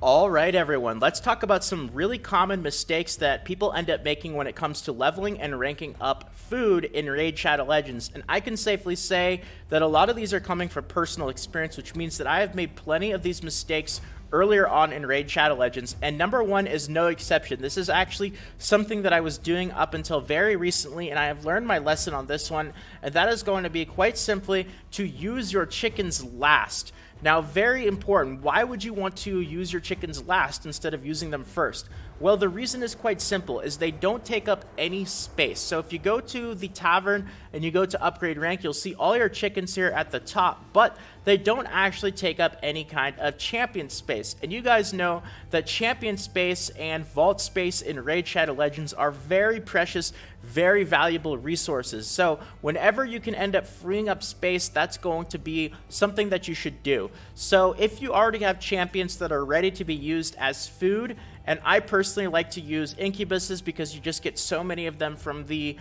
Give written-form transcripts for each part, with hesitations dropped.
All right, everyone, let's talk about some really common mistakes that people end up making when it comes to leveling and ranking up food in Raid Shadow Legends. And I can safely say that a lot of these are coming from personal experience, which means that I have made plenty of these mistakes earlier on in Raid Shadow Legends, and number one is no exception. This is actually something that I was doing up until very recently, and I have learned my lesson on this one, and that is going to be quite simply to use your chickens last. Now, very important, why would you want to use your chickens last instead of using them first? Well, the reason is quite simple, is they don't take up any space. So if you go to the tavern and you go to upgrade rank, you'll see all your chickens here at the top, but they don't actually take up any kind of champion space. And you guys know that champion space and vault space in Raid Shadow Legends are very precious, very valuable resources. So whenever you can end up freeing up space, that's going to be something that you should do. So if you already have champions that are ready to be used as food, and I personally like to use incubuses because you just get so many of them from the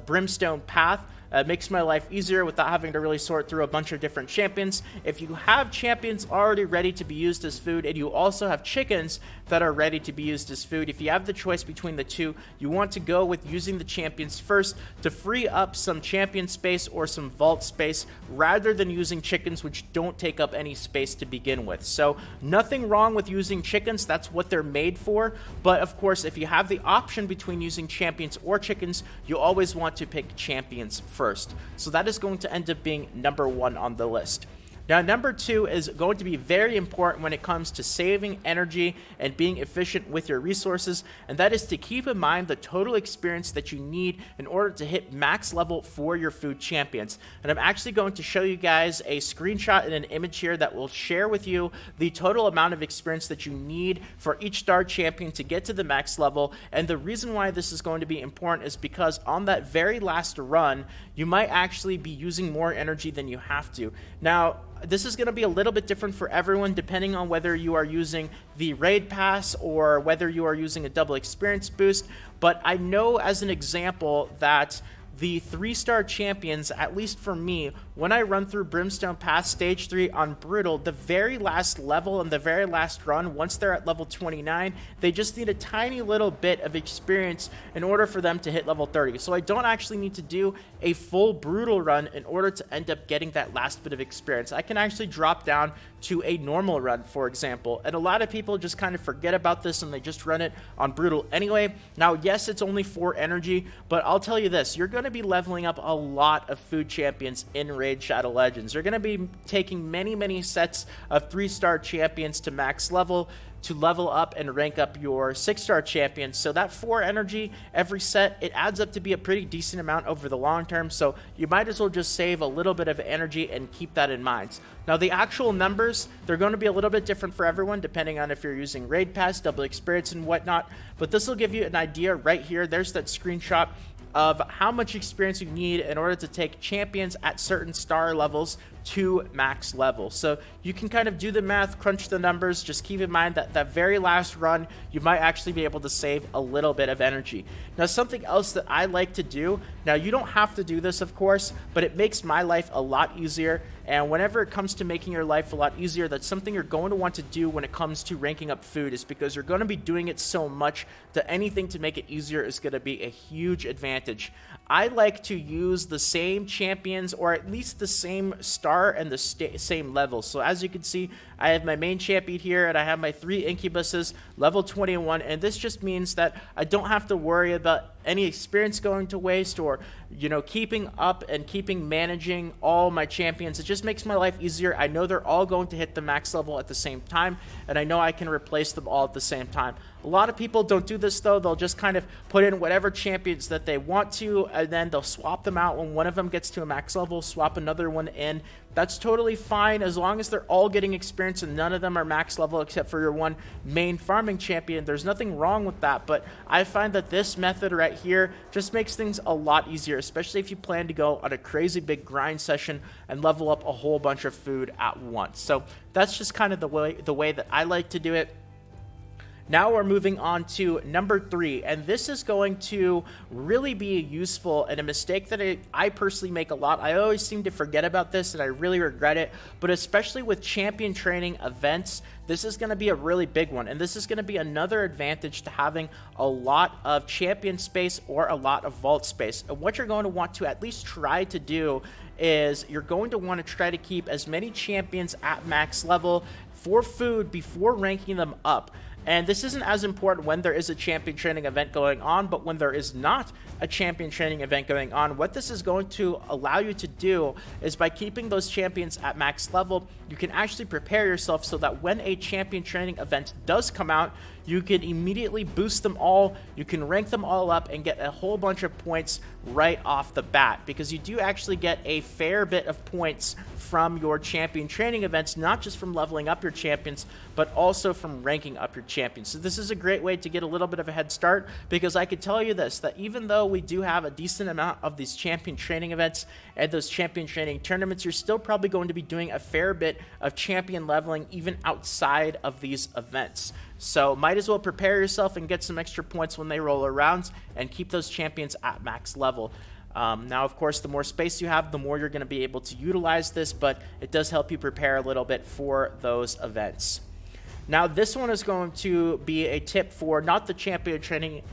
Brimstone Path. It makes my life easier without having to really sort through a bunch of different champions. If you have champions already ready to be used as food, and you also have chickens that are ready to be used as food, if you have the choice between the two, you want to go with using the champions first to free up some champion space or some vault space, rather than using chickens, which don't take up any space to begin with. So nothing wrong with using chickens, that's what they're made for. But of course, if you have the option between using champions or chickens, you always want to pick champions first. So that is going to end up being number one on the list. Now, number two is going to be very important when it comes to saving energy and being efficient with your resources, and that is to keep in mind the total experience that you need in order to hit max level for your food champions. And I'm actually going to show you guys a screenshot and an image here that will share with you the total amount of experience that you need for each star champion to get to the max level. And the reason why this is going to be important is because on that very last run, you might actually be using more energy than you have to. Now, this is going to be a little bit different for everyone depending on whether you are using the raid pass or whether you are using a double experience boost, but I know as an example that the 3-star champions, at least for me, when I run through Brimstone Path Stage 3 on Brutal, the very last level and the very last run, once they're at level 29, they just need a tiny little bit of experience in order for them to hit level 30. So I don't actually need to do a full Brutal run in order to end up getting that last bit of experience. I can actually drop down to a normal run, for example. And a lot of people just kind of forget about this and they just run it on Brutal anyway. Now, yes, it's only 4 energy, but I'll tell you this, you're going to be leveling up a lot of food champions in Raid Shadow Legends. You're going to be taking many sets of 3-star champions to max level to level up and rank up your 6-star champions. So that 4 energy every set, it adds up to be a pretty decent amount over the long term. So you might as well just save a little bit of energy and keep that in mind. Now, the actual numbers, they're going to be a little bit different for everyone depending on if you're using raid pass, double experience, and whatnot. But this will give you an idea right here. There's that screenshot of how much experience you need in order to take champions at certain star levels to max level. So you can kind of do the math, crunch the numbers. Just keep in mind that that very last run, you might actually be able to save a little bit of energy. Now, something else that I like to do, now you don't have to do this, of course, but it makes my life a lot easier. And whenever it comes to making your life a lot easier, that's something you're going to want to do when it comes to ranking up food, is because you're going to be doing it so much that anything to make it easier is going to be a huge advantage. I like to use the same champions, or at least the same star and the same level. So as you can see, I have my main champion here, and I have my 3 incubuses, level 21, and this just means that I don't have to worry about any experience going to waste, or, you know, keeping up and managing all my champions. It just makes my life easier. I know they're all going to hit the max level at the same time, and I know I can replace them all at the same time. A lot of people don't do this, though. They'll just kind of put in whatever champions that they want to, and then they'll swap them out when one of them gets to a max level, swap another one in. That's totally fine as long as they're all getting experience and none of them are max level except for your one main farming champion. There's nothing wrong with that, but I find that this method right here just makes things a lot easier, especially if you plan to go on a crazy big grind session and level up a whole bunch of food at once. So that's just kind of the way that I like to do it. Now we're moving on to number 3, and this is going to really be useful and a mistake that I personally make a lot. I always seem to forget about this, and I really regret it, but especially with champion training events, this is going to be a really big one, and this is going to be another advantage to having a lot of champion space or a lot of vault space. And what you're going to want to at least try to do is you're going to want to try to keep as many champions at max level for food before ranking them up. And this isn't as important when there is a champion training event going on, but when there is not a champion training event going on, what this is going to allow you to do is by keeping those champions at max level, you can actually prepare yourself so that when a champion training event does come out, you can immediately boost them all, you can rank them all up and get a whole bunch of points right off the bat, because you do actually get a fair bit of points from your champion training events, not just from leveling up your champions, but also from ranking up your champions. So this is a great way to get a little bit of a head start, because I could tell you this, that even though we do have a decent amount of these champion training events and those champion training tournaments, you're still probably going to be doing a fair bit of champion leveling even outside of these events. So might as well prepare yourself and get some extra points when they roll around and keep those champions at max level. Now, of course, the more space you have, the more you're going to be able to utilize this, but it does help you prepare a little bit for those events. Now, this one is going to be a tip for not the champion training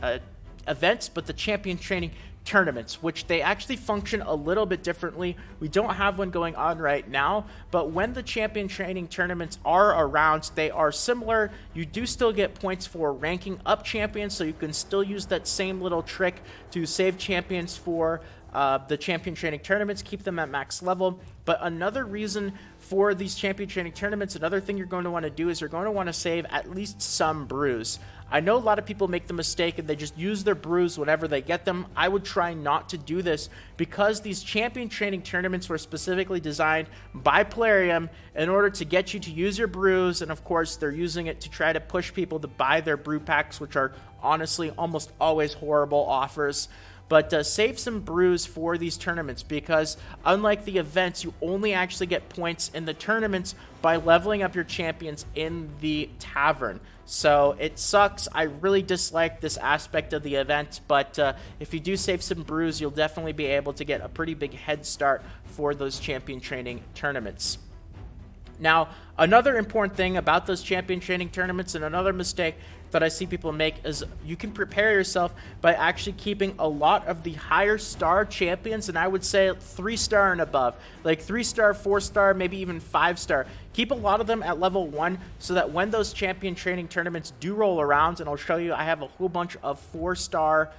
events, but the champion training tournaments, which they actually function a little bit differently. We don't have one going on right now, but when the champion training tournaments are around, they are similar. You do still get points for ranking up champions, so you can still use that same little trick to save champions for the champion training tournaments, keep them at max level. But another reason for these champion training tournaments, another thing you're going to want to do is you're going to want to save at least some brews. I know a lot of people make the mistake and they just use their brews whenever they get them. I would try not to do this, because these champion training tournaments were specifically designed by Plarium in order to get you to use your brews, and of course they're using it to try to push people to buy their brew packs, which are honestly almost always horrible offers. But save some brews for these tournaments, because unlike the events, you only actually get points in the tournaments by leveling up your champions in the tavern. So it sucks. I really dislike this aspect of the event, but if you do save some brews, you'll definitely be able to get a pretty big head start for those champion training tournaments. Now, another important thing about those champion training tournaments, and another mistake that I see people make, is you can prepare yourself by actually keeping a lot of the higher star champions, and I would say 3-star and above, like 3-star, 4-star, maybe even 5-star. Keep a lot of them at level 1 so that when those champion training tournaments do roll around, and I'll show you, I have a whole bunch of 4-star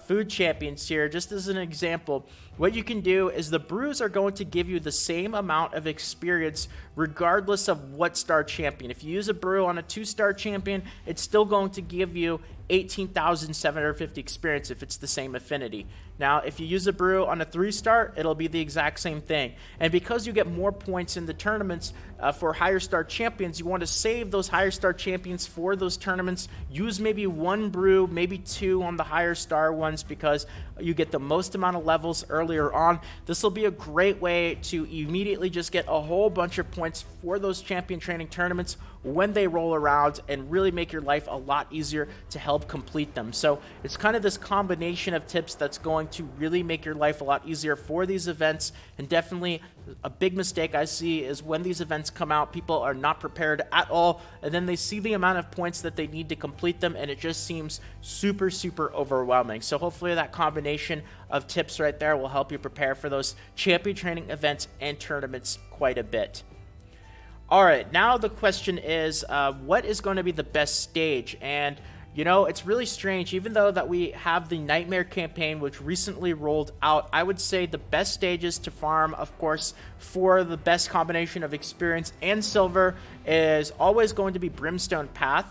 food champions here, just as an example. What you can do is the brews are going to give you the same amount of experience regardless of what star champion. If you use a brew on a 2-star champion, it's still going to give you 18,750 experience if it's the same affinity. Now, if you use a brew on a 3-star, it'll be the exact same thing. And because you get more points in the tournaments for higher star champions, you want to save those higher star champions for those tournaments. Use maybe 1 brew, maybe 2 on the higher star ones, because you get the most amount of levels earlier on. This will be a great way to immediately just get a whole bunch of points for those champion training tournaments when they roll around, and really make your life a lot easier to help complete them. So it's kind of this combination of tips that's going to really make your life a lot easier for these events. And definitely a big mistake I see is when these events come out, people are not prepared at all, and then they see the amount of points that they need to complete them, and it just seems super, super overwhelming. So hopefully that combination of tips right there will help you prepare for those champion training events and tournaments quite a bit. All right, now the question is, what is going to be the best stage? And you know, it's really strange. Even though that we have the Nightmare campaign, which recently rolled out, I would say the best stages to farm, of course, for the best combination of experience and silver is always going to be Brimstone Path.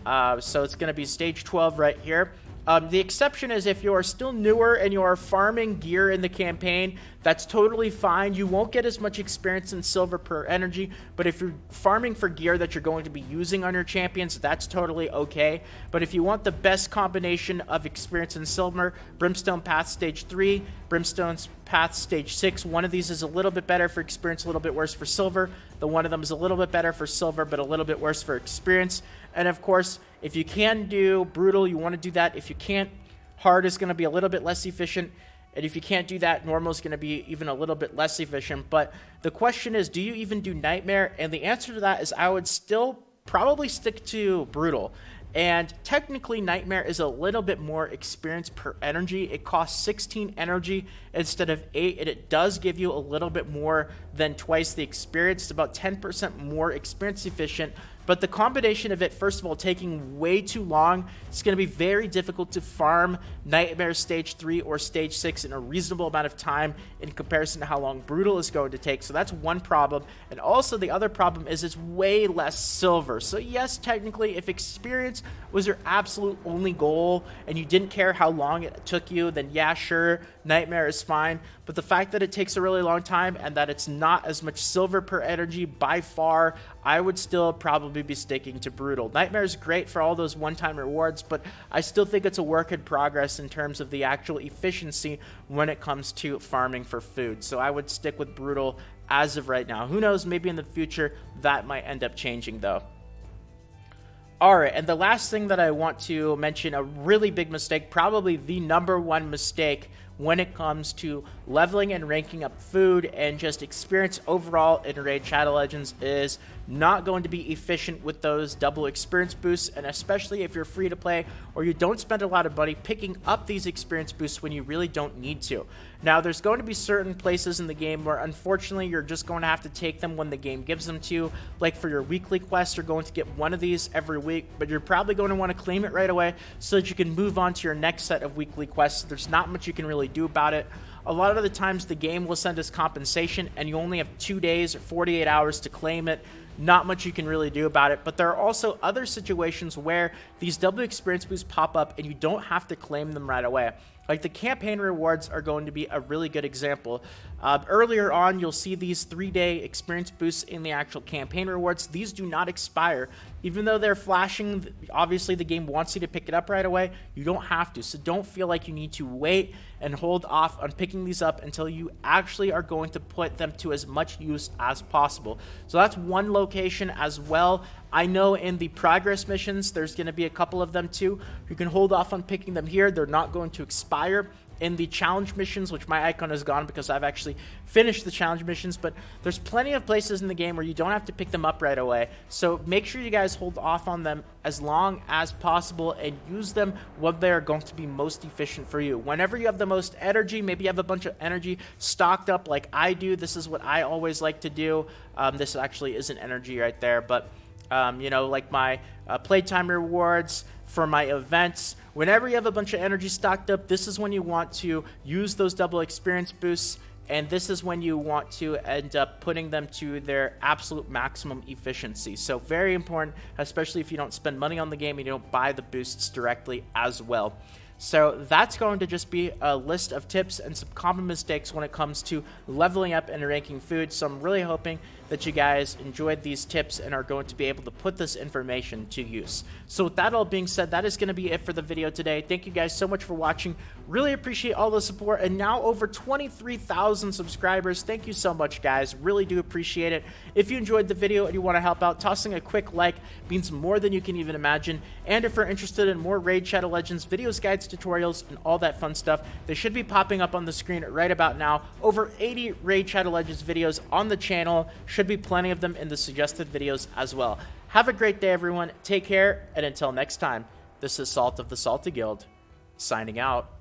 So it's going to be stage 12 right here. The exception is if you are still newer and you are farming gear in the campaign, That's totally fine. You won't get as much experience in silver per energy, but if you're farming for gear that you're going to be using on your champions, that's totally okay. But if you want the best combination of experience in silver, Brimstone Path Stage 3, Brimstone Path Stage 6, one of these is a little bit better for experience, a little bit worse for silver. The one of them is a little bit better for silver, but a little bit worse for experience. And of course, if you can do brutal, you want to do that. If you can't, hard is going to be a little bit less efficient. And if you can't do that, normal is going to be even a little bit less efficient. But the question is, do you even do nightmare? And the answer to that is I would still probably stick to brutal. And technically, nightmare is a little bit more experience per energy. It costs 16 energy instead of 8, and it does give you a little bit more than twice the experience. It's about 10% more experience efficient. But the combination of it, first of all, taking way too long, it's going to be very difficult to farm Nightmare Stage 3 or Stage 6 in a reasonable amount of time in comparison to how long Brutal is going to take. So that's one problem. And also the other problem is it's way less silver. So yes, technically, if experience was your absolute only goal and you didn't care how long it took you, then yeah, sure, Nightmare is fine. But the fact that it takes a really long time and that it's not as much silver per energy by far, I would still probably be sticking to Brutal. Nightmare is great for all those one-time rewards, but I still think it's a work in progress in terms of the actual efficiency when it comes to farming for food. So I would stick with Brutal as of right now. Who knows, maybe in the future that might end up changing though. Alright, and the last thing that I want to mention, a really big mistake, probably the #1 mistake when it comes to leveling and ranking up food and just experience overall in Raid Shadow Legends, is not going to be efficient with those double experience boosts, and especially if you're free to play or you don't spend a lot of money picking up these experience boosts when you really don't need to. Now, there's going to be certain places in the game where unfortunately you're just going to have to take them when the game gives them to you. Like for your weekly quests, you're going to get one of these every week, but you're probably going to want to claim it right away so that you can move on to your next set of weekly quests. There's not much you can really do about it. A lot of the times the game will send us compensation and you only have 2 days or 48 hours to claim it. Not much you can really do about it, but there are also other situations where these double experience boosts pop up and you don't have to claim them right away. Like the campaign rewards are going to be a really good example. Earlier on, you'll see these 3-day experience boosts in the actual campaign rewards. These do not expire. Even though they're flashing, obviously the game wants you to pick it up right away. You don't have to, so don't feel like you need to wait and hold off on picking these up until you actually are going to put them to as much use as possible. So that's one location as well. I know in the progress missions, there's going to be a couple of them too. You can hold off on picking them here. They're not going to expire. In the challenge missions, which my icon is gone because I've actually finished the challenge missions, but there's plenty of places in the game where you don't have to pick them up right away. So make sure you guys hold off on them as long as possible and use them when they're going to be most efficient for you. Whenever you have the most energy, maybe you have a bunch of energy stocked up like I do. This is what I always like to do. This actually isn't energy right there, but you know, like my playtime rewards for my events. Whenever you have a bunch of energy stocked up, this is when you want to use those double experience boosts, and this is when you want to end up putting them to their absolute maximum efficiency. So very important, especially if you don't spend money on the game and you don't buy the boosts directly as well. So that's going to just be a list of tips and some common mistakes when it comes to leveling up and ranking food. So I'm really hoping that you guys enjoyed these tips and are going to be able to put this information to use. So with that all being said, that is going to be it for the video today. Thank you guys so much for watching. Really appreciate all the support, and now over 23,000 subscribers. Thank you so much, guys. Really do appreciate it. If you enjoyed the video and you want to help out, tossing a quick like means more than you can even imagine. And if you're interested in more Raid Shadow Legends videos, guides, tutorials, and all that fun stuff, they should be popping up on the screen right about now. Over 80 Raid Shadow Legends videos on the channel. Should be plenty of them in the suggested videos as well. Have a great day, everyone. Take care, and until next time, this is Salt of the Salty Guild, signing out.